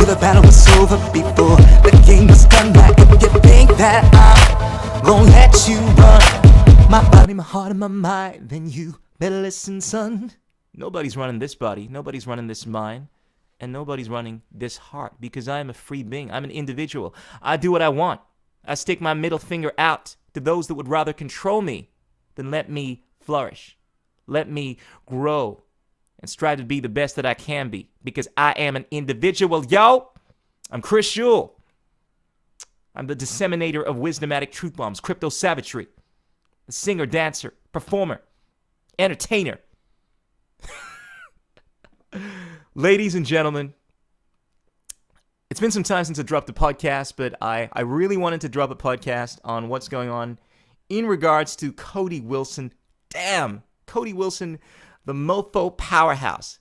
you the battle was over before the game was done. Now if you think that I'm gonna let you run my body, my heart, and my mind, then you better listen, son. Nobody's running this body, nobody's running this mind, and nobody's running this heart, because I am a free being. I'm an individual. I do what I want. I stick my middle finger out to those that would rather control me than let me flourish. Let me grow and strive to be the best that I can be, because I am an individual, yo. I'm Chris Schul. I'm the disseminator of wisdomatic truth bombs, crypto savagery, the singer, dancer, performer, entertainer. Ladies and gentlemen, it's been some time since I dropped a podcast, but I really wanted to drop a podcast on what's going on in regards to Cody Wilson. Damn, Cody Wilson, the mofo powerhouse,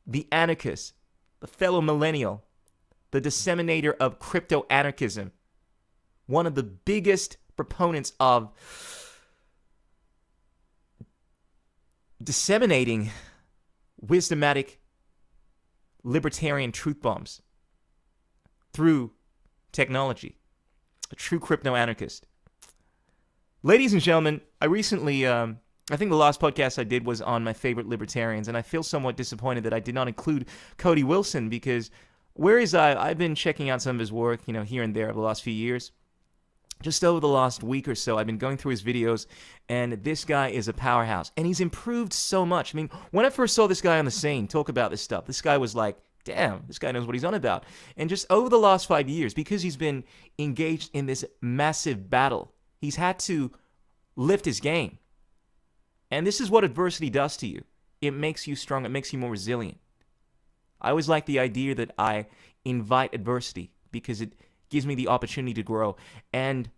the anarchist, the fellow millennial, the disseminator of crypto anarchism, one of the biggest proponents of disseminating wisdomatic libertarian truth bombs through technology, a true crypto anarchist. Ladies and gentlemen, I recently, I think the last podcast I did was on my favorite libertarians, and I feel somewhat disappointed that I did not include Cody Wilson, because whereas I've been checking out some of his work, here and there over the last few years, just over the last week or so, I've been going through his videos, and this guy is a powerhouse, and he's improved so much. I mean, when I first saw this guy on the scene talk about this stuff, this guy was like, damn, this guy knows what he's on about. And just over the last 5 years, because he's been engaged in this massive battle, he's had to lift his game. And this is what adversity does to you. It makes you strong. It makes you more resilient. I always like the idea that I invite adversity because it gives me the opportunity to grow. And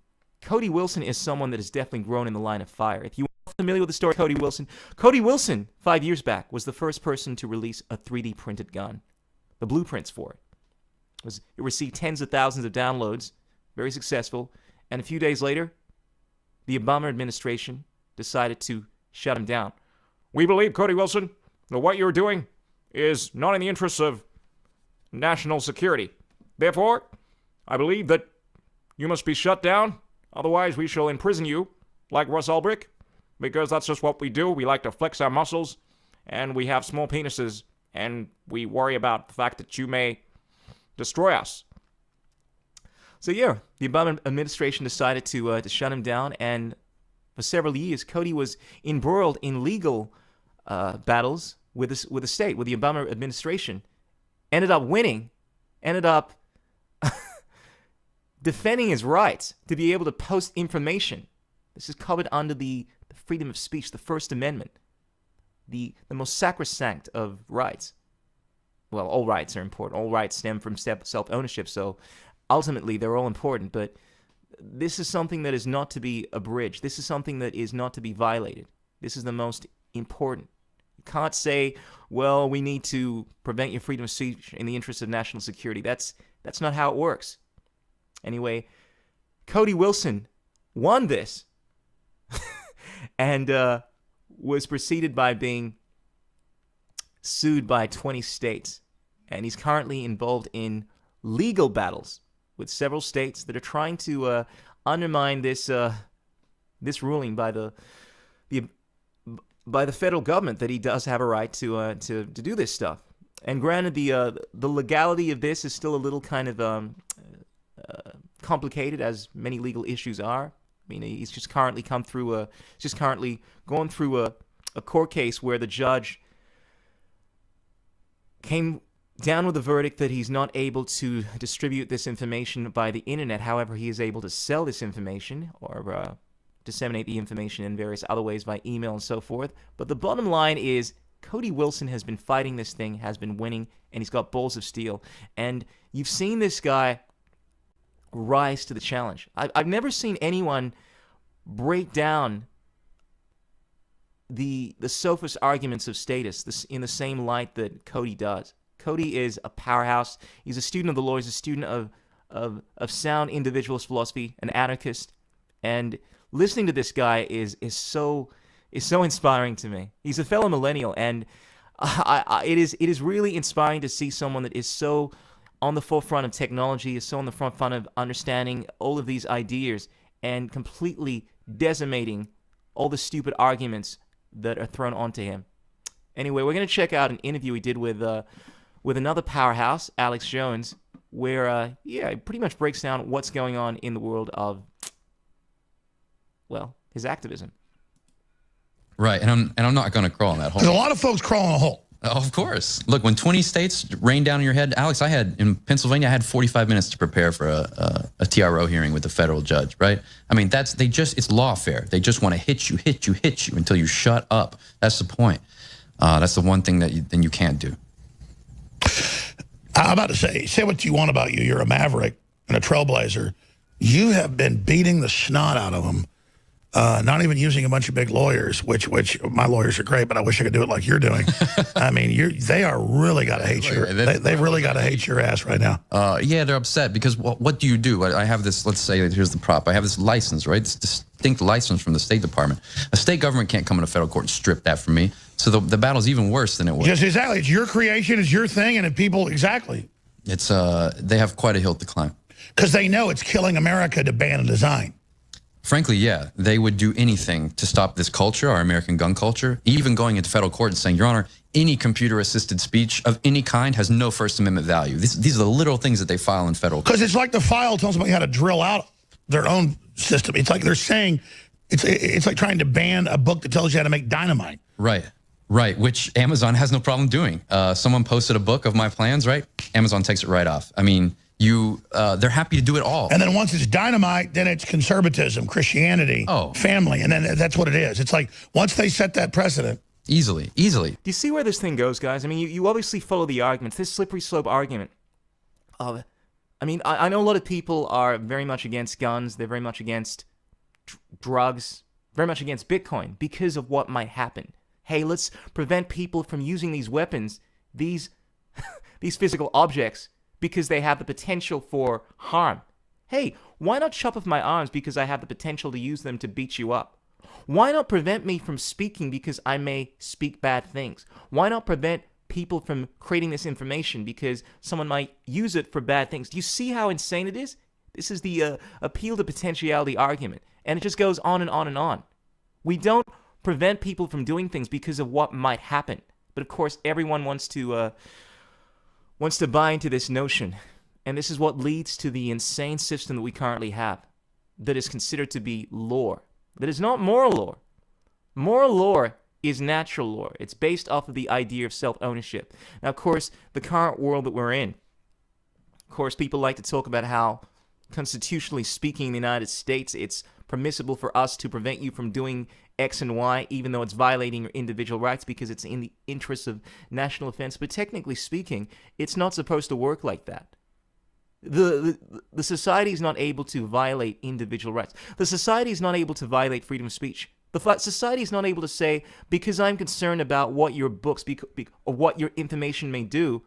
Cody Wilson is someone that has definitely grown in the line of fire. If you are familiar with the story of Cody Wilson, 5 years back, was the first person to release a 3D printed gun. The blueprints for it. It received tens of thousands of downloads, very successful. And a few days later, the Obama administration decided to shut him down. We believe, Cody Wilson, that what you're doing is not in the interests of national security. Therefore, I believe that you must be shut down. Otherwise, we shall imprison you, like Russ Ulbricht, because that's just what we do. We like to flex our muscles, and we have small penises, and we worry about the fact that you may destroy us. So yeah, the Obama administration decided to shut him down, and for several years, Cody was embroiled in legal battles with the state, with the Obama administration. Ended up winning, ended up defending his rights to be able to post information. This is covered under the freedom of speech, the First Amendment, the most sacrosanct of rights. Well, all rights are important. All rights stem from self-ownership, so ultimately they're all important, but this is something that is not to be abridged. This is something that is not to be violated. This is the most important. You can't say, well, we need to prevent your freedom of speech in the interest of national security. That's not how it works. Anyway, Cody Wilson won this and was preceded by being sued by 20 states. And he's currently involved in legal battles with several states that are trying to undermine this ruling by the federal government that he does have a right to do this stuff. And granted, the legality of this is still a little kind of complicated, as many legal issues are. I mean, he's just currently going through a court case where the judge came down with a verdict that he's not able to distribute this information by the internet. However, he is able to sell this information or disseminate the information in various other ways by email and so forth. But the bottom line is Cody Wilson has been fighting this thing, has been winning, and he's got balls of steel. And you've seen this guy rise to the challenge. I've never seen anyone break down the sophist arguments of status in the same light that Cody does. Cody is a powerhouse. He's a student of the law. He's a student of sound individualist philosophy, an anarchist. And listening to this guy is so inspiring to me. He's a fellow millennial, and it is really inspiring to see someone that is so on the forefront of technology, is so on the forefront of understanding all of these ideas and completely decimating all the stupid arguments that are thrown onto him. Anyway, we're going to check out an interview he did with another powerhouse, Alex Jones, where, it pretty much breaks down what's going on in the world of, well, his activism. Right, and I'm not going to crawl in that hole. There's a lot of folks crawl in a hole. Of course. Look, when 20 states rain down on your head, Alex, in Pennsylvania, I had 45 minutes to prepare for a TRO hearing with a federal judge, right? I mean, it's lawfare. They just want to hit you until you shut up. That's the point. That's the one thing that you can't do. I'm about to say what you want about you. You're a maverick and a trailblazer. You have been beating the snot out of them. Not even using a bunch of big lawyers, which my lawyers are great, but I wish I could do it like you're doing. I mean, they are really got to hate they really got to hate your ass right now. Yeah, they're upset because what do you do? I have this, let's say, here's the prop. I have this license, right? This distinct license from the State Department. A state government can't come into federal court and strip that from me. So the battle's even worse than it was. Just exactly. It's your creation, it's your thing, and people, exactly. It's, they have quite a hill to climb. Because they know it's killing America to ban a design. Frankly, yeah, they would do anything to stop this culture, our American gun culture, even going into federal court and saying, Your Honor, any computer-assisted speech of any kind has no First Amendment value. These are the literal things that they file in federal court. Because it's like the file tells somebody how to drill out their own system. It's like they're saying, it's like trying to ban a book that tells you how to make dynamite. Right, which Amazon has no problem doing. Someone posted a book of my plans, right? Amazon takes it right off. I mean, they're happy to do it all. And then once it's dynamite, then it's conservatism, Christianity, family, and then that's what it is. It's like once they set that precedent. Easily. Do you see where this thing goes, guys? I mean, you obviously follow the arguments, this slippery slope argument of, I mean, I know a lot of people are very much against guns, they're very much against drugs, very much against Bitcoin because of what might happen. Hey, let's prevent people from using these weapons, these physical objects, because they have the potential for harm. Hey, why not chop off my arms because I have the potential to use them to beat you up? Why not prevent me from speaking because I may speak bad things? Why not prevent people from creating this information because someone might use it for bad things? Do you see how insane it is? This is the appeal to potentiality argument, and it just goes on and on and on. We don't prevent people from doing things because of what might happen. But of course, everyone wants to buy into this notion. And this is what leads to the insane system that we currently have that is considered to be law. That is not moral law. Moral law is natural law. It's based off of the idea of self-ownership. Now, of course, the current world that we're in, of course, people like to talk about how, constitutionally speaking, in the United States, it's permissible for us to prevent you from doing X and Y, even though it's violating your individual rights because it's in the interest of national defense. But technically speaking, it's not supposed to work like that. The society is not able to violate individual rights. The society is not able to violate freedom of speech. The society is not able to say, because I'm concerned about what your books or what your information may do,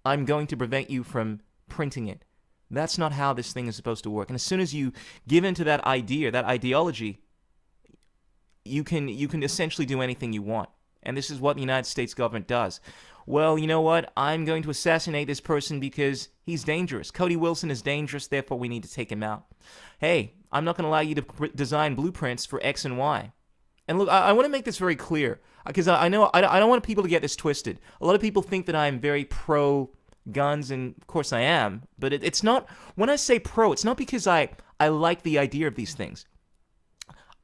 I'm going to prevent you from printing it. That's not how this thing is supposed to work. And as soon as you give into that idea, that ideology, you can essentially do anything you want. And this is what the United States government does. Well, you know what? I'm going to assassinate this person because he's dangerous. Cody Wilson is dangerous, therefore we need to take him out. Hey, I'm not going to allow you to design blueprints for X and Y. And look, I want to make this very clear, because I know I don't want people to get this twisted. A lot of people think that I'm very pro-guns, and of course I am. But it's not, when I say pro, it's not because I like the idea of these things.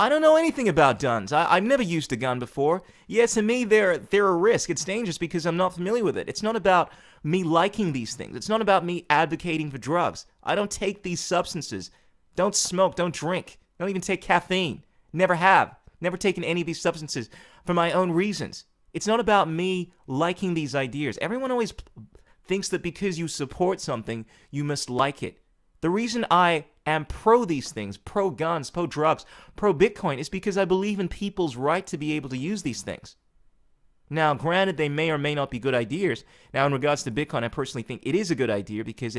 I don't know anything about guns. I've never used a gun before. Yeah, to me, they're a risk. It's dangerous because I'm not familiar with it. It's not about me liking these things. It's not about me advocating for drugs. I don't take these substances. Don't smoke. Don't drink. Don't even take caffeine. Never have. Never taken any of these substances for my own reasons. It's not about me liking these ideas. Everyone always thinks that because you support something, you must like it. The reason I am pro these things, pro guns, pro drugs, pro Bitcoin, is because I believe in people's right to be able to use these things. Now, granted, they may or may not be good ideas. Now, in regards to Bitcoin, I personally think it is a good idea because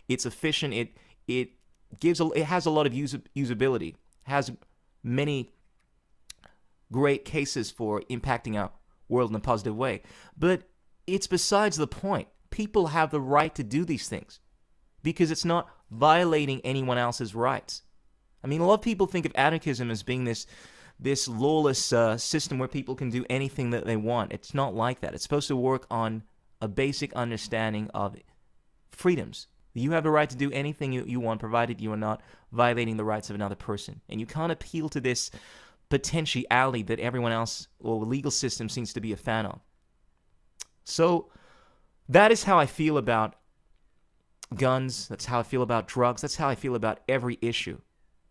it's efficient. It has a lot of usability. It has many great cases for impacting our world in a positive way. But it's besides the point. People have the right to do these things. because it's not violating anyone else's rights. I mean, a lot of people think of anarchism as being this lawless system where people can do anything that they want. It's not like that. It's supposed to work on a basic understanding of freedoms. You have the right to do anything you want, provided you are not violating the rights of another person. And you can't appeal to this potentiality that everyone else or the legal system seems to be a fan of. So that is how I feel about guns. That's how I feel about drugs. That's how I feel about every issue.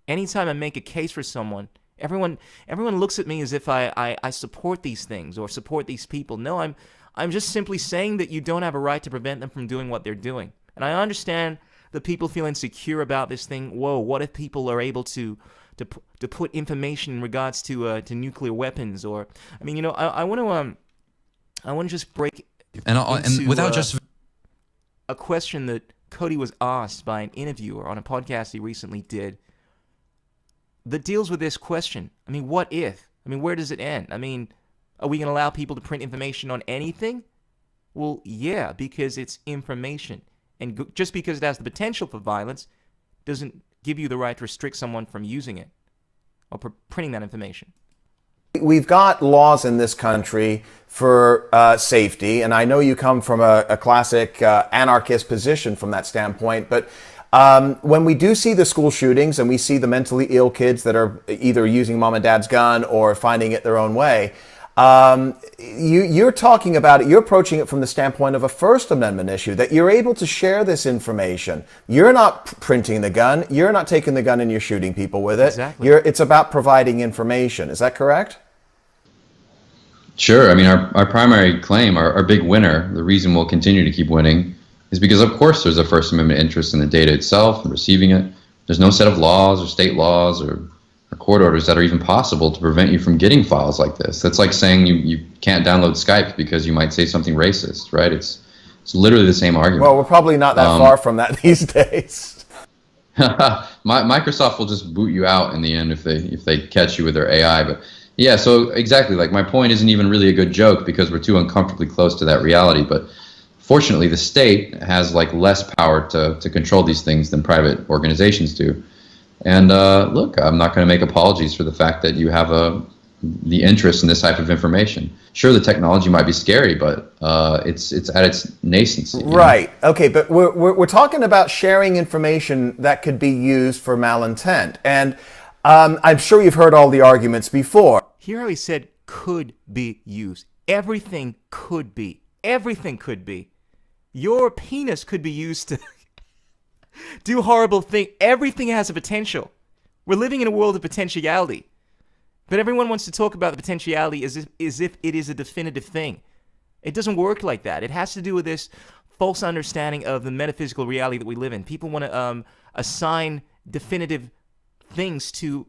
Anytime I make a case for someone, everyone looks at me as if I support these things or support these people. No, I'm just simply saying that you don't have a right to prevent them from doing what they're doing. And I understand that people feel insecure about this thing. Whoa, what if people are able to put information in regards to nuclear weapons? Or, I mean, I want to just break and without just a question that Cody was asked by an interviewer on a podcast he recently did that deals with this question. I mean, what if? I mean, where does it end? I mean, are we going to allow people to print information on anything? Well, yeah, because it's information. And just because it has the potential for violence doesn't give you the right to restrict someone from using it or printing that information. We've got laws in this country for safety, and I know you come from a classic anarchist position from that standpoint, but when we do see the school shootings and we see the mentally ill kids that are either using mom and dad's gun or finding it their own way, you're talking about it, you're approaching it from the standpoint of a First Amendment issue, that you're able to share this information. You're not printing the gun, you're not taking the gun and you're shooting people with it. Exactly. It's about providing information. Is that correct? Sure. I mean, our primary claim, our big winner, the reason we'll continue to keep winning is because, of course, there's a First Amendment interest in the data itself and receiving it. There's no set of laws or state laws or court orders that are even possible to prevent you from getting files like this. That's like saying you can't download Skype because you might say something racist, right? It's literally the same argument. Well, we're probably not that far from that these days. Microsoft will just boot you out in the end if they catch you with their AI. But yeah, so exactly, like my point isn't even really a good joke because we're too uncomfortably close to that reality. But fortunately, the state has like less power to control these things than private organizations do. And look, I'm not going to make apologies for the fact that you have the interest in this type of information. Sure, the technology might be scary, but it's at its nascency. Right. Okay, but we're talking about sharing information that could be used for malintent, and I'm sure you've heard all the arguments before. Here how he said could be used. Everything could be. Everything could be. Your penis could be used to do horrible things. Everything has a potential. We're living in a world of potentiality. But everyone wants to talk about the potentiality as if it is a definitive thing. It doesn't work like that. It has to do with this false understanding of the metaphysical reality that we live in. People want to assign definitive things to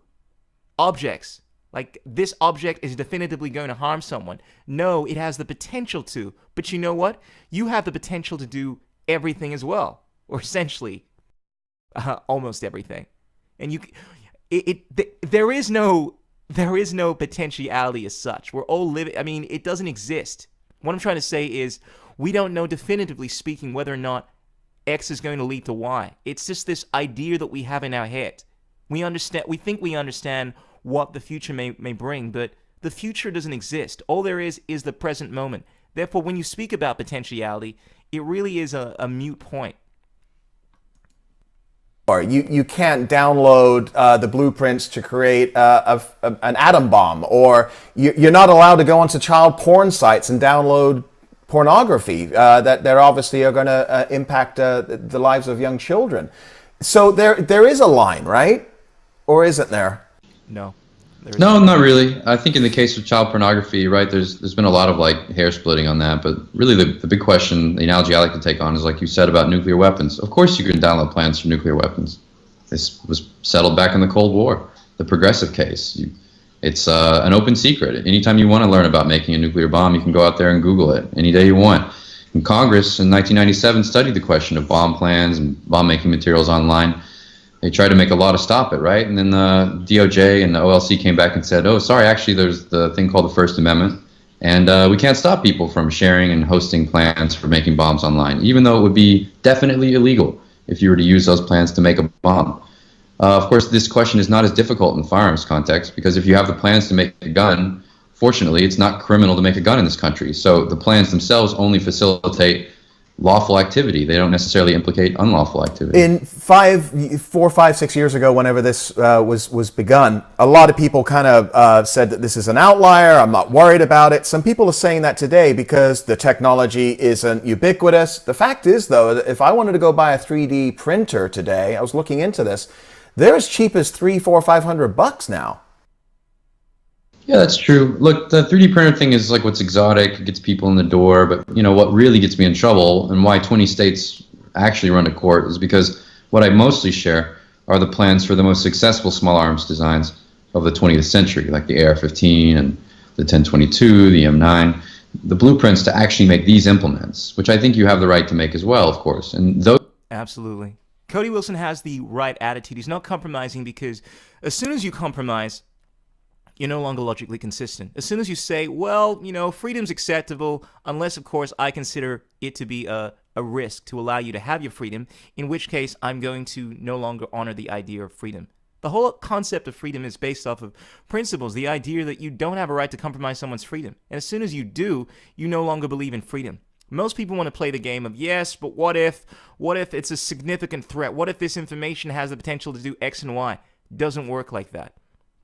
objects. Like, this object is definitively going to harm someone. No, it has the potential to. But you know what? You have the potential to do everything as well. Or essentially, almost everything. And there is no potentiality as such. We're all living, I mean, it doesn't exist. What I'm trying to say is, we don't know definitively speaking whether or not X is going to lead to Y. It's just this idea that we have in our head. We think we understand what the future may bring, but the future doesn't exist. All there is the present moment. Therefore, when you speak about potentiality, it really is a moot point. You can't download the blueprints to create an atom bomb, or you're not allowed to go onto child porn sites and download pornography that obviously are going to impact the lives of young children. So there is a line, right? Or isn't there? No. No, not really. I think in the case of child pornography, right, there's been a lot of like hair splitting on that, but really the big question, the analogy I like to take on is like you said about nuclear weapons. Of course you can download plans for nuclear weapons. This was settled back in the Cold War, the progressive case. It's an open secret. Anytime you want to learn about making a nuclear bomb, you can go out there and Google it any day you want. And Congress in 1997 studied the question of bomb plans and bomb making materials online. They tried to make a law to stop it, right? And then the DOJ and the OLC came back and said, oh, sorry, actually there's the thing called the First Amendment, and we can't stop people from sharing and hosting plans for making bombs online, even though it would be definitely illegal. if you were to use those plans to make a bomb. Of course, this question is not as difficult in the firearms context, because if you have the plans to make a gun, fortunately, it's not criminal to make a gun in this country. So the plans themselves only facilitate lawful activity. They don't necessarily implicate unlawful activity. In 4, 5, 6 years ago, whenever this was begun, a lot of people kind of said that this is an outlier. I'm not worried about it. Some people are saying that today because the technology isn't ubiquitous. The fact is, though, that if I wanted to go buy a 3D printer today, I was looking into this, they're as cheap as $300, $400, $500 now. Yeah, that's true. Look, the 3D printer thing is like what's exotic. It gets people in the door. But, you know, what really gets me in trouble and why 20 states actually run to court is because what I mostly share are the plans for the most successful small arms designs of the 20th century, like the AR-15 and the 1022, the M9, the blueprints to actually make these implements, which I think you have the right to make as well, of course. And those. Absolutely. Cody Wilson has the right attitude. He's not compromising, because as soon as you compromise, you're no longer logically consistent. As soon as you say, well, you know, freedom's acceptable, unless, of course, I consider it to be a risk to allow you to have your freedom, in which case I'm going to no longer honor the idea of freedom. The whole concept of freedom is based off of principles, the idea that you don't have a right to compromise someone's freedom. And as soon as you do, you no longer believe in freedom. Most people want to play the game of, yes, but what if it's a significant threat? What if this information has the potential to do X and Y? Doesn't work like that.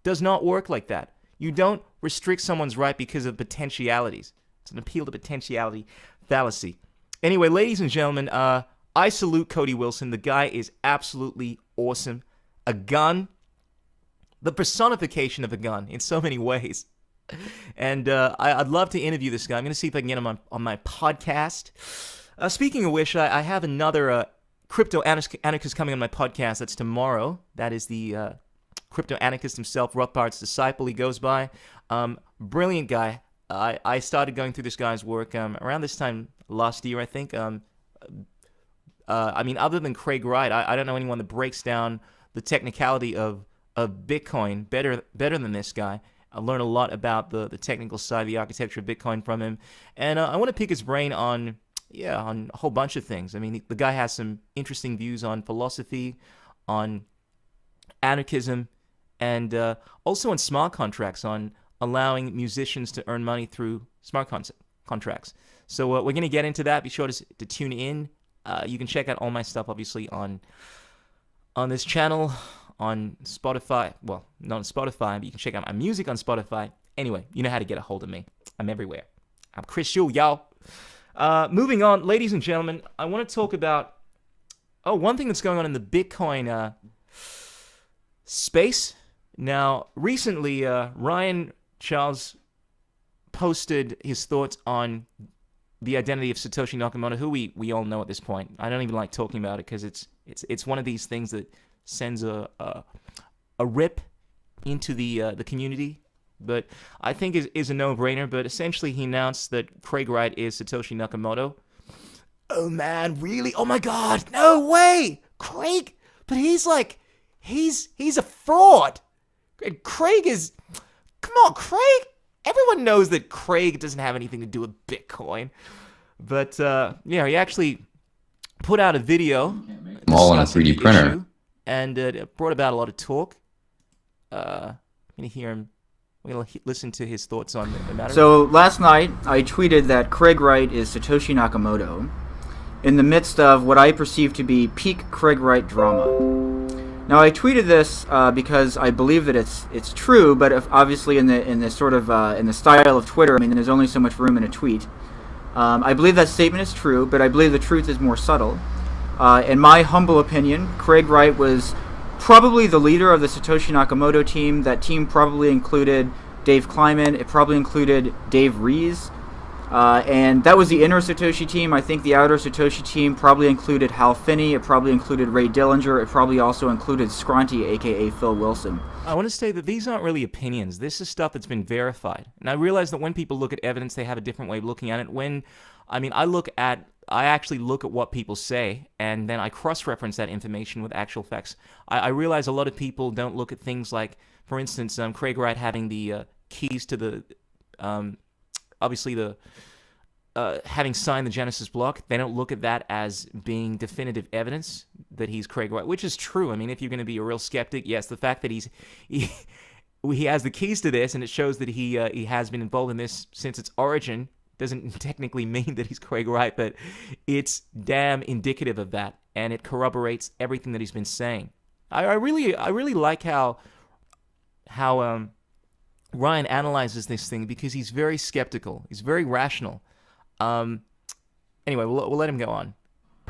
Does not work like that. You don't restrict someone's right because of potentialities. It's an appeal to potentiality fallacy. Anyway, ladies and gentlemen, I salute Cody Wilson. The guy is absolutely awesome. A gun, the personification of a gun in so many ways. And I'd love to interview this guy. I'm going to see if I can get him on my podcast. Speaking of which, I have another Crypto Anarchist coming on my podcast. That's tomorrow. That is the Crypto Anarchist himself, Rothbard's disciple, he goes by. Brilliant guy. I started going through this guy's work around this time last year, I think. I mean, other than Craig Wright, I don't know anyone that breaks down the technicality of Bitcoin better than this guy. I learned a lot about the technical side, the architecture of Bitcoin from him. And I want to pick his brain on a whole bunch of things. I mean, the guy has some interesting views on philosophy, on anarchism, and also on smart contracts, on allowing musicians to earn money through smart contracts. So we're going to get into that. Be sure to tune in. You can check out all my stuff, obviously, on this channel, on Spotify. Well, not on Spotify, but you can check out my music on Spotify. Anyway, you know how to get a hold of me. I'm everywhere. I'm Chris Yu, y'all. Moving on, ladies and gentlemen, I want to talk about one thing that's going on in the Bitcoin space. Now, recently, Ryan Charles posted his thoughts on the identity of Satoshi Nakamoto, who we all know at this point. I don't even like talking about it because it's one of these things that sends a rip into the community, but I think is a no-brainer. But essentially, he announced that Craig Wright is Satoshi Nakamoto. Oh man, really? Oh my God, no way, Craig! But he's a fraud. And Craig is, come on, Craig. Everyone knows that Craig doesn't have anything to do with Bitcoin. But he actually put out a video all on a 3D printer, and it brought about a lot of talk. I'm gonna hear him. We're gonna listen to his thoughts on the matter. So last night I tweeted that Craig Wright is Satoshi Nakamoto in the midst of what I perceive to be peak Craig Wright drama. Now I tweeted this because I believe that it's true, but obviously in the style of Twitter, I mean, there's only so much room in a tweet. I believe that statement is true, but I believe the truth is more subtle. In my humble opinion, Craig Wright was probably the leader of the Satoshi Nakamoto team. That team probably included Dave Kleiman. It probably included Dave Rees. And that was the inner Satoshi team. I think the outer Satoshi team probably included Hal Finney. It probably included Ray Dillinger. It probably also included Scronty, a.k.a. Phil Wilson. I want to say that these aren't really opinions. This is stuff that's been verified. And I realize that when people look at evidence, they have a different way of looking at it. I actually look at what people say, and then I cross-reference that information with actual facts. I realize a lot of people don't look at things like, for instance, Craig Wright having the keys to the, obviously the having signed the Genesis block, they don't look at that as being definitive evidence that he's Craig Wright, which is true. I mean, if you're going to be a real skeptic, yes, the fact that he has the keys to this, and it shows that he has been involved in this since its origin, doesn't technically mean that he's Craig Wright, but it's damn indicative of that, and it corroborates everything that he's been saying. I really like how Ryan analyzes this thing, because he's very skeptical. He's very rational. Anyway, we'll let him go on.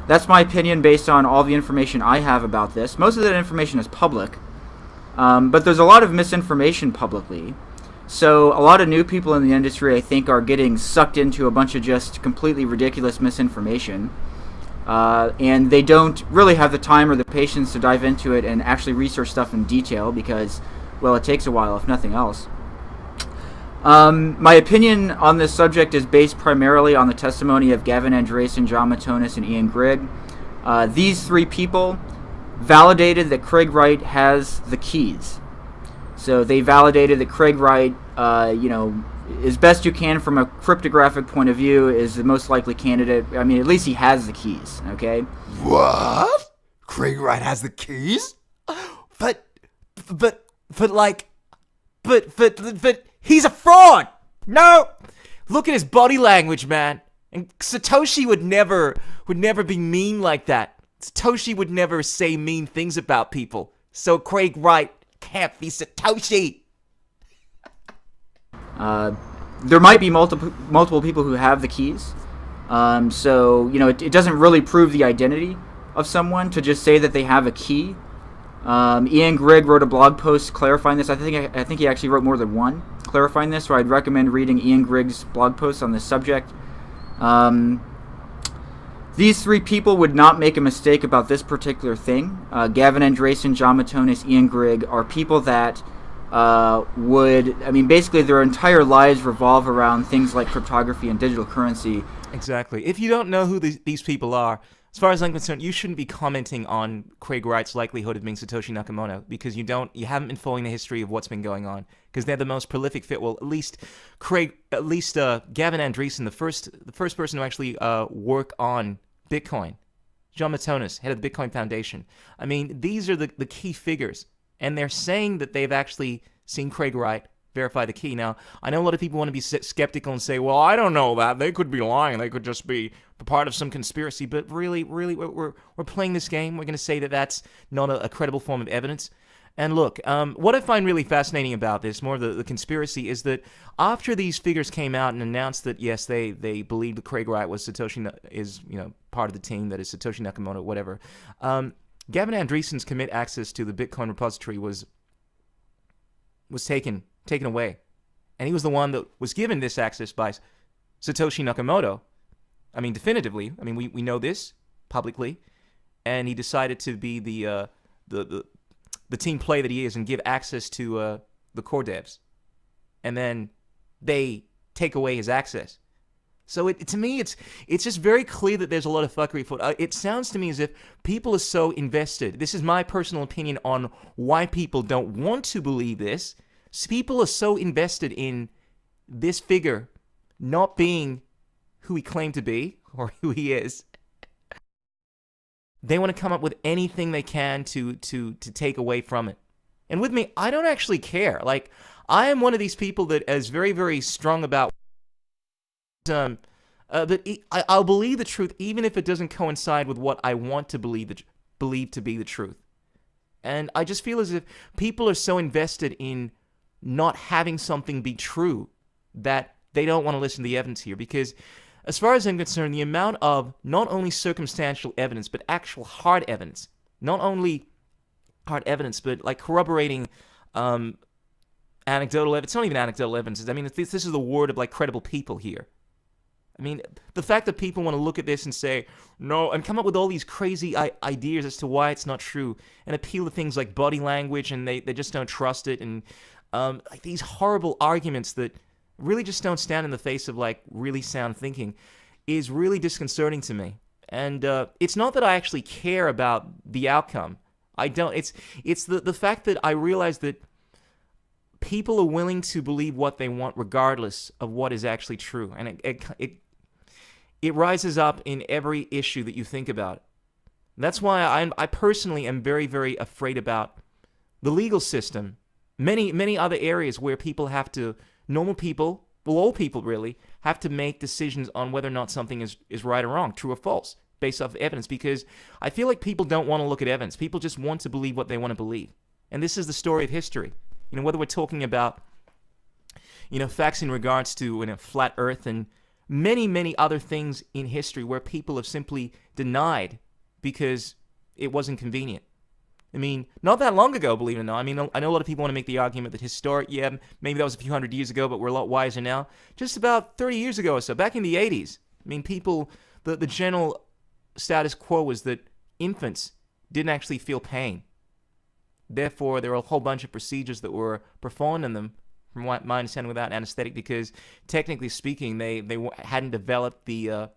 That's my opinion based on all the information I have about this. Most of that information is public, but there's a lot of misinformation publicly. So a lot of new people in the industry, I think, are getting sucked into a bunch of just completely ridiculous misinformation. And they don't really have the time or the patience to dive into it and actually research stuff in detail because, well, it takes a while, if nothing else. My opinion on this subject is based primarily on the testimony of Gavin Andresen, John Matonis, and Ian Grigg. These three people validated that Craig Wright has the keys. So they validated that Craig Wright, as best you can from a cryptographic point of view, is the most likely candidate. I mean, at least he has the keys, okay? What? Craig Wright has the keys? But he's a fraud! No! Look at his body language, man. And Satoshi would never be mean like that. Satoshi would never say mean things about people. So Craig Wright can't be Satoshi. There might be multiple people who have the keys. So, it doesn't really prove the identity of someone to just say that they have a key. Ian Grigg wrote a blog post clarifying this. I think he actually wrote more than one clarifying this, so I'd recommend reading Ian Grigg's blog post on this subject. These three people would not make a mistake about this particular thing. Gavin Andresen, John Matonis, Ian Grigg are people that basically their entire lives revolve around things like cryptography and digital currency. Exactly. If you don't know who these people are, as far as I'm concerned, you shouldn't be commenting on Craig Wright's likelihood of being Satoshi Nakamoto, because you haven't been following the history of what's been going on, because they're the most prolific fit. Well, at least Gavin Andresen, the first person to actually work on Bitcoin. John Matonis, head of the Bitcoin Foundation. I mean, these are the key figures, and they're saying that they've actually seen Craig Wright verify the key. Now, I know a lot of people want to be skeptical and say, well, I don't know that. They could be lying. They could just be part of some conspiracy. But really, we're playing this game. We're going to say that that's not a credible form of evidence. And look, what I find really fascinating about this, more of the conspiracy, is that after these figures came out and announced that, yes, they believed that Craig Wright was part of the team that is Satoshi Nakamoto, whatever, Gavin Andresen's commit access to the Bitcoin repository was taken away. And he was the one that was given this access by Satoshi Nakamoto. I mean, definitively. I mean, we know this publicly. And he decided to be the team play that he is and give access to the core devs. And then they take away his access. So to me, it's just very clear that there's a lot of fuckery afoot. It sounds to me as if people are so invested. This is my personal opinion on why people don't want to believe this. People are so invested in this figure not being who he claimed to be or who he is. They want to come up with anything they can to take away from it. And with me, I don't actually care. Like, I am one of these people that is very, very strong about that I'll believe the truth even if it doesn't coincide with what I want to believe to be the truth. And I just feel as if people are so invested in not having something be true that they don't want to listen to the evidence here, because as far as I'm concerned, the amount of not only circumstantial evidence but actual hard evidence, not only hard evidence but like corroborating anecdotal evidence. It's not even anecdotal evidence. I mean, this is the word of like credible people here. I mean, the fact that people want to look at this and say no and come up with all these crazy ideas as to why it's not true and appeal to things like body language, and they just don't trust it, and like these horrible arguments that really just don't stand in the face of like really sound thinking is really disconcerting to me. And it's not that I actually care about the outcome. I don't. It's the fact that I realize that people are willing to believe what they want regardless of what is actually true. And it rises up in every issue that you think about. That's why I personally am very, very afraid about the legal system. Many other areas where people have to, normal people, well, all people really, have to make decisions on whether or not something is right or wrong, true or false, based off evidence. Because I feel like people don't want to look at evidence. People just want to believe what they want to believe. And this is the story of history. Whether we're talking about, facts in regards to flat earth and many other things in history where people have simply denied because it wasn't convenient. Not that long ago, believe it or not. I know a lot of people want to make the argument that maybe that was a few hundred years ago, but we're a lot wiser now. Just about 30 years ago or so, back in the 80s, people, the general status quo was that infants didn't actually feel pain. Therefore, there were a whole bunch of procedures that were performed on them, from what my understanding, without anesthetic, because technically speaking, they hadn't developed the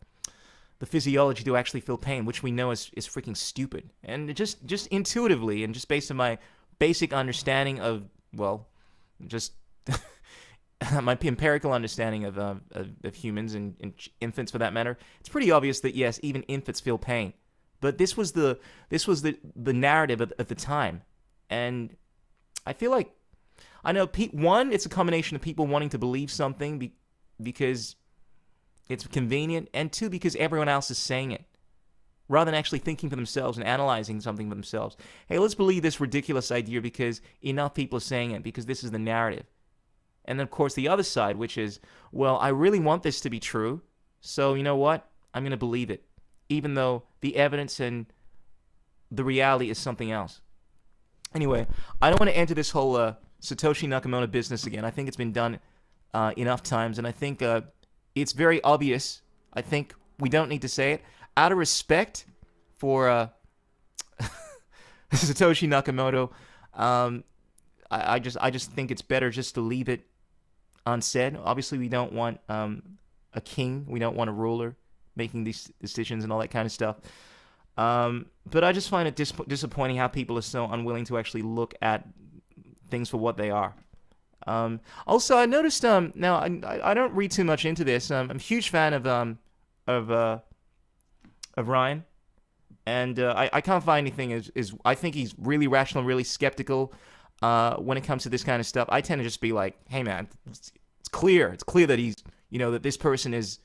physiology to actually feel pain, which we know is freaking stupid. And just intuitively, and just based on my basic understanding of, just my empirical understanding of humans and infants for that matter, it's pretty obvious that yes, even infants feel pain. But this was the narrative at the time. And I feel like, I know, one, it's a combination of people wanting to believe something because it's convenient, and two, because everyone else is saying it, rather than actually thinking for themselves and analyzing something for themselves. Hey, let's believe this ridiculous idea because enough people are saying it, because this is the narrative. And then, of course, the other side, which is, I really want this to be true, so you know what? I'm going to believe it, even though the evidence and the reality is something else. Anyway, I don't want to enter this whole Satoshi Nakamoto business again. I think it's been done enough times, and I think it's very obvious. I think we don't need to say it. Out of respect for Satoshi Nakamoto, I just think it's better just to leave it unsaid. Obviously, we don't want a king. We don't want a ruler making these decisions and all that kind of stuff. But I just find it disappointing how people are so unwilling to actually look at things for what they are. Also, I noticed. Now I don't read too much into this. I'm a huge fan of Ryan, and I can't find anything. I think he's really rational, really skeptical when it comes to this kind of stuff. I tend to just be like, hey man, it's clear. It's clear that he's that this person is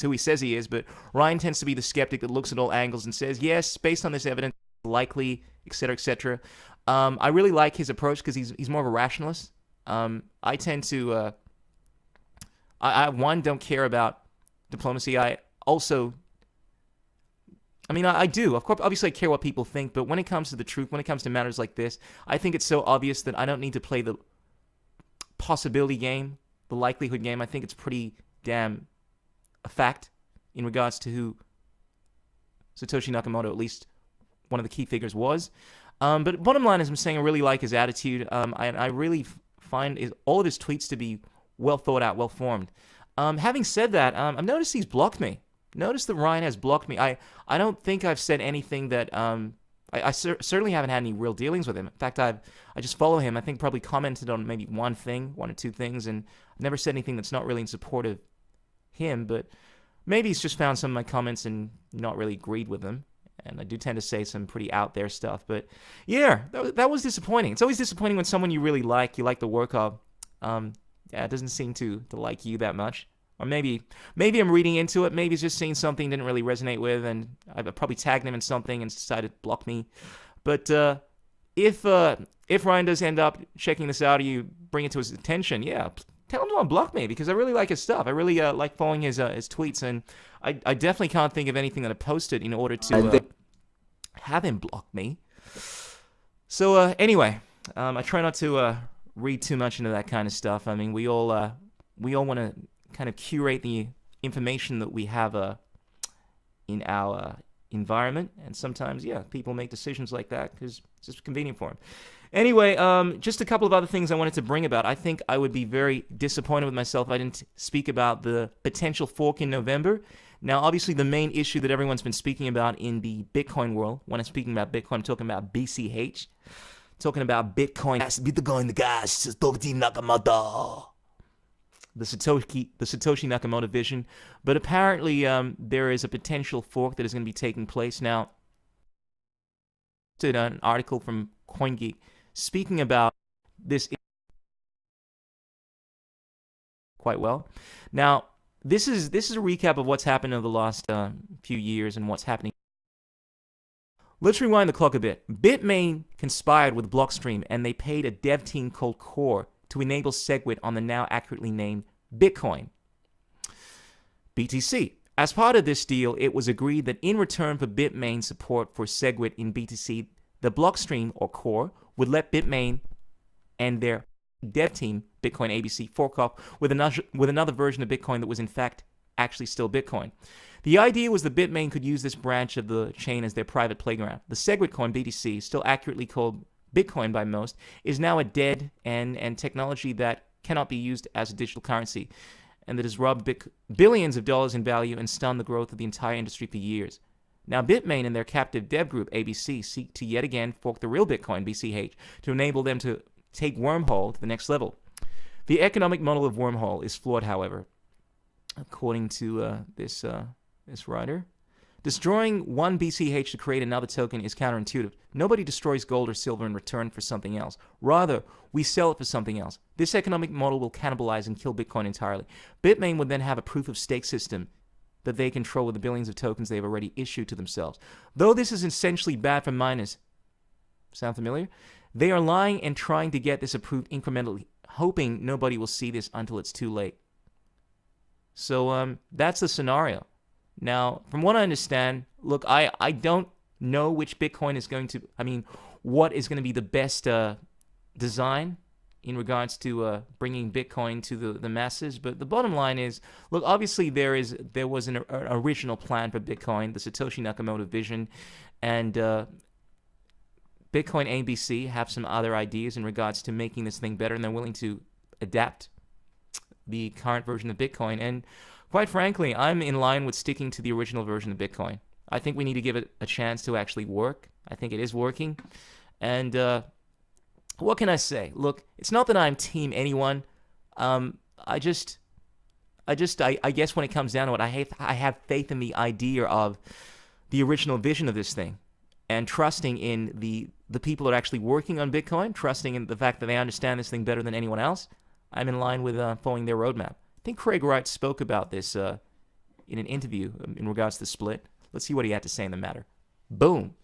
who he says he is. But Ryan tends to be the skeptic that looks at all angles and says, yes, based on this evidence, likely, etc., etc. I really like his approach because he's more of a rationalist. I tend to, I don't care about diplomacy. I do. Of course, obviously I care what people think, but when it comes to the truth, when it comes to matters like this, I think it's so obvious that I don't need to play the possibility game, the likelihood game. I think it's pretty damn a fact in regards to who Satoshi Nakamoto, at least one of the key figures, was. But bottom line is, I'm saying I really like his attitude. I really find all of his tweets to be well thought out, well formed. Having said that, I've noticed he's blocked me. Notice that Ryan has blocked me. I don't think I've said anything that I certainly haven't had any real dealings with him. In fact, I just follow him. I think probably commented on maybe one or two things, and I've never said anything that's not really in support of him. But maybe he's just found some of my comments and not really agreed with them. And I do tend to say some pretty out there stuff. But yeah, that was disappointing. It's always disappointing when someone you really like the work of, it doesn't seem to like you that much. Or maybe I'm reading into it. Maybe he's just saying something didn't really resonate with, and I've probably tagged him in something and decided to block me. But if Ryan does end up checking this out, or you bring it to his attention, yeah, tell him to unblock me, because I really like his stuff. I really like following his tweets, and I definitely can't think of anything that I posted in order to have him block me. So anyway, I try not to read too much into that kind of stuff. I mean, we all want to kind of curate the information that we have in our environment, and sometimes, yeah, people make decisions like that because it's just convenient for them. Anyway, just a couple of other things I wanted to bring about. I think I would be very disappointed with myself if I didn't speak about the potential fork in November. Now, obviously, the main issue that everyone's been speaking about in the Bitcoin world, when I'm speaking about Bitcoin, I'm talking about BCH, talking about Bitcoin. Bitcoin, the guys, Satoshi Nakamoto. the Satoshi Nakamoto vision, but apparently there is a potential fork that is going to be taking place now. Did an article from CoinGeek speaking about this quite well. Now, this is a recap of what's happened over the last few years and what's happening. Let's rewind the clock a bit. Bitmain conspired with Blockstream, and they paid a dev team called Core to enable SegWit on the now accurately named Bitcoin, BTC. As part of this deal, it was agreed that in return for Bitmain support for SegWit in BTC, the Blockstream, or Core, would let Bitmain and their dev team, Bitcoin ABC, fork off with another version of Bitcoin that was in fact actually still Bitcoin. The idea was that Bitmain could use this branch of the chain as their private playground. The SegWit coin, BTC, still accurately called Bitcoin by most, is now a dead and technology that cannot be used as a digital currency, and that has robbed billions of dollars in value and stunned the growth of the entire industry for years. Now, Bitmain and their captive dev group, ABC, seek to yet again fork the real Bitcoin, BCH, to enable them to take Wormhole to the next level. The economic model of Wormhole is flawed, however, according to this writer. Destroying one BCH to create another token is counterintuitive. Nobody destroys gold or silver in return for something else. Rather, we sell it for something else. This economic model will cannibalize and kill Bitcoin entirely. Bitmain would then have a proof-of-stake system that they control with the billions of tokens they have already issued to themselves. Though this is essentially bad for miners, sound familiar? They are lying and trying to get this approved incrementally, hoping nobody will see this until it's too late. So that's the scenario. Now, from what I understand, look, I don't know which Bitcoin is going to, what is going to be the best design in regards to bringing Bitcoin to the masses. But the bottom line is, look, obviously there was an original plan for Bitcoin, the Satoshi Nakamoto vision, and Bitcoin ABC have some other ideas in regards to making this thing better, and they're willing to adapt the current version of Bitcoin. And quite frankly, I'm in line with sticking to the original version of Bitcoin. I think we need to give it a chance to actually work. I think it is working. And what can I say? Look, it's not that I'm team anyone. I guess when it comes down to it, I have faith in the idea of the original vision of this thing, and trusting in the people that are actually working on Bitcoin, trusting in the fact that they understand this thing better than anyone else. I'm in line with following their roadmap. I think Craig Wright spoke about this in an interview in regards to the split. Let's see what he had to say in the matter. Boom.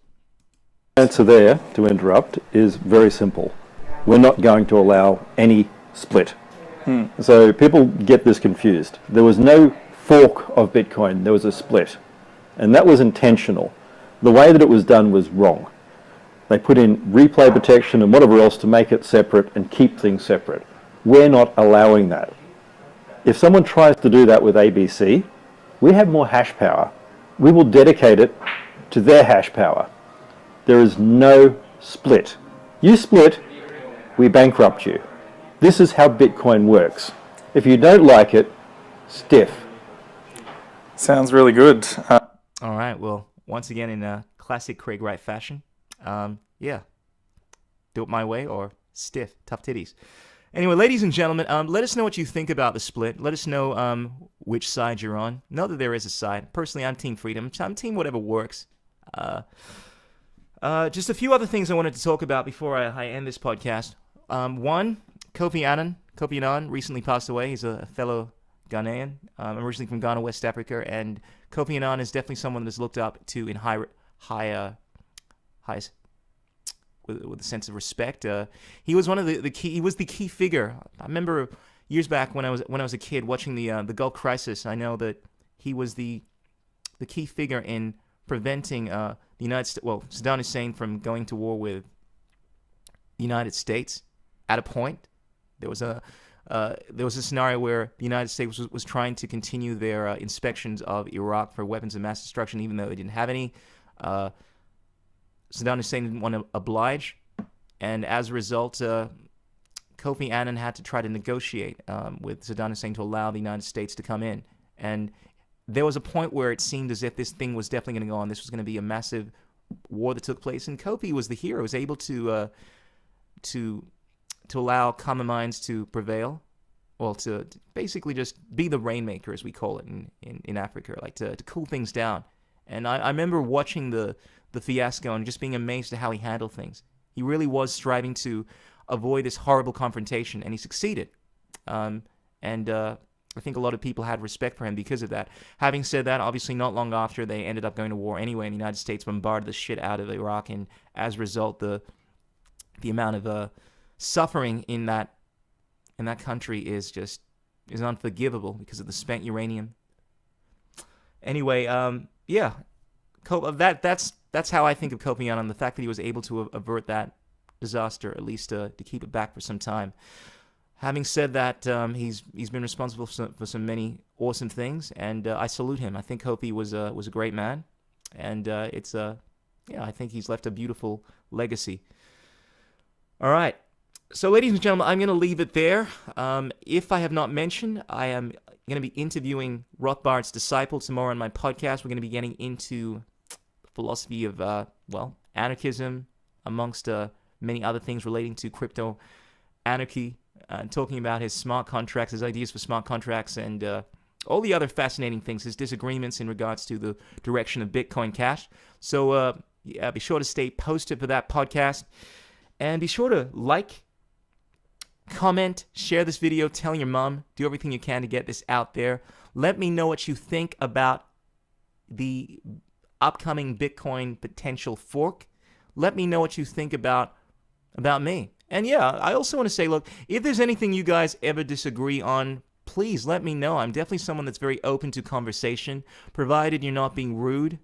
Answer there, to interrupt, is very simple. We're not going to allow any split. So people get this confused. There was no fork of Bitcoin, there was a split. And that was intentional. The way that it was done was wrong. They put in replay protection and whatever else to make it separate and keep things separate. We're not allowing that. If someone tries to do that with ABC, we have more hash power. We will dedicate it to their hash power. There is no split. You split, we bankrupt you. This is how Bitcoin works. If you don't like it, stiff. Sounds really good. All right, well, once again in classic Craig Wright fashion, yeah, do it my way or stiff, tough titties. Anyway, ladies and gentlemen, let us know what you think about the split. Let us know which side you're on. Know that there is a side. Personally, I'm Team Freedom. I'm Team whatever works. Just a few other things I wanted to talk about before I end this podcast. One, Kofi Annan recently passed away. He's a fellow Ghanaian. Originally from Ghana, West Africa, and Kofi Annan is definitely someone that's looked up to in high with a sense of respect. He was one of the key. He was the key figure. I remember years back when I was a kid watching the Gulf Crisis. I know that he was the key figure in preventing the United States, Saddam Hussein from going to war with the United States. At a point, there was a scenario where the United States was trying to continue their inspections of Iraq for weapons of mass destruction, even though they didn't have any. Saddam Hussein didn't want to oblige, and as a result, Kofi Annan had to try to negotiate with Saddam Hussein to allow the United States to come in. And there was a point where it seemed as if this thing was definitely going to go on. This was going to be a massive war that took place, and Kofi was the hero. He was able to allow common minds to prevail to basically just be the rainmaker, as we call it in Africa, like to cool things down. And I remember watching the fiasco and just being amazed at how he handled things. He really was striving to avoid this horrible confrontation, and he succeeded. I think a lot of people had respect for him because of that. Having said that, obviously not long after, they ended up going to war anyway, and the United States bombarded the shit out of Iraq, and as a result, the amount of suffering in that country is unforgivable because of the spent uranium. Anyway, that's how I think of Kofi Annan, the fact that he was able to avert that disaster, at least to keep it back for some time. Having said that, he's been responsible for some many awesome things, and I salute him. I think Kofi was a great man, and I think he's left a beautiful legacy. All right. So, ladies and gentlemen, I'm going to leave it there. If I have not mentioned, I am going to be interviewing Rothbard's disciple tomorrow on my podcast. We're going to be getting into philosophy of, anarchism, amongst many other things relating to crypto anarchy, talking about his smart contracts, his ideas for smart contracts, and all the other fascinating things, his disagreements in regards to the direction of Bitcoin Cash. So, be sure to stay posted for that podcast. And be sure to like, comment, share this video, tell your mom, do everything you can to get this out there. Let me know what you think about the upcoming Bitcoin potential fork. Let me know what you think about me. And I also want to say, look, if there's anything you guys ever disagree on, please let me know. I'm definitely someone that's very open to conversation, provided you're not being rude.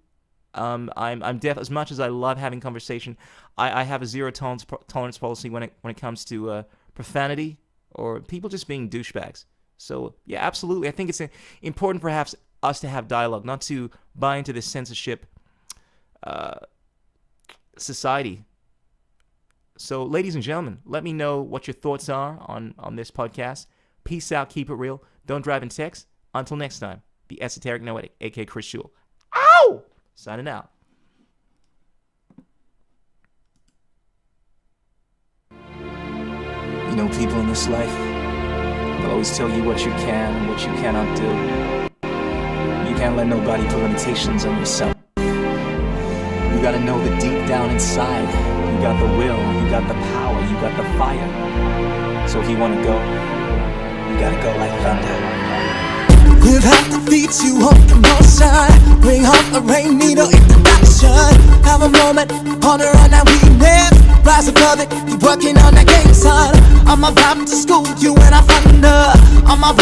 I'm as much as I love having conversation, I have a zero tolerance policy when it comes to profanity or people just being douchebags. So absolutely, I think it's important perhaps us to have dialogue, not to buy into this censorship society. So, ladies and gentlemen, let me know what your thoughts are on this podcast. Peace out, keep it real, don't drive and text. Until next time, the Esoteric Noetic, aka Chris Shule. Ow! Signing out. You know, people in this life, they'll always tell you what you can and what you cannot do. You can't let nobody put limitations on yourself. You gotta know that deep down inside, you got the will, you got the power, you got the fire. So if you wanna go, you gotta go like thunder. We've had to beat you up from all sides. Bring out the rain needle in the action. Have a moment, ponder on that weakness. Rise above it, keep working on that game, son. I'm about to school you and I thunder. I'm about